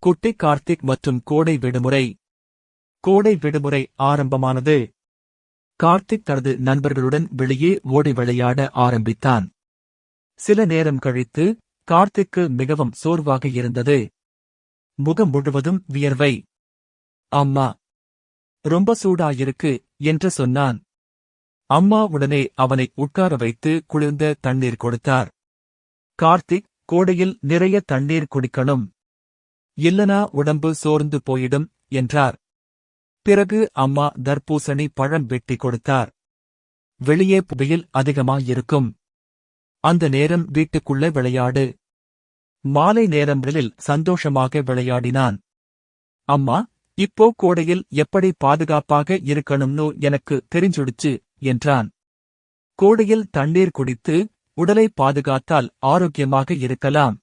குட்டி கார்த்திக் மற்றும் கோடை விடுமுறை. கோடை விடுமுறை ஆரம்பமானது. கார்த்திக் தனது நண்பர்களுடன் வெளியே ஓடி விளையாட ஆரம்பித்தான். சில நேரம் கழித்து கார்த்திக்கு மிகவும் சோர்வாக இருந்தது. முகம் முழுவதும் வியர்வை. அம்மா, ரொம்ப சூடாயிருக்கு என்று சொன்னான். அம்மா உடனே அவனை உட்கார வைத்து குளிர்ந்த தண்ணீர் கொடுத்தார். கார்த்திக், கோடையில் நிறைய தண்ணீர் குடிக்கணும், இல்லனா உடம்பு சோர்ந்து போயிடும் என்றார். பிறகு அம்மா தர்பூசணி பழம் வெட்டி கொடுத்தார். வெளியே வெயில் அதிகமாயிருக்கும். அந்த நேரம் வீட்டுக்குள்ள விளையாடு. மாலை நேரங்களில் சந்தோஷமாக விளையாடினான். அம்மா, இப்போ கோடையில் எப்படி பாதுகாப்பாக இருக்கணும்னு எனக்கு தெரிஞ்சுடுச்சு என்றான். கோடையில் தண்ணீர் குடித்து உடலை பாதுகாத்தால் ஆரோக்கியமாக இருக்கலாம்.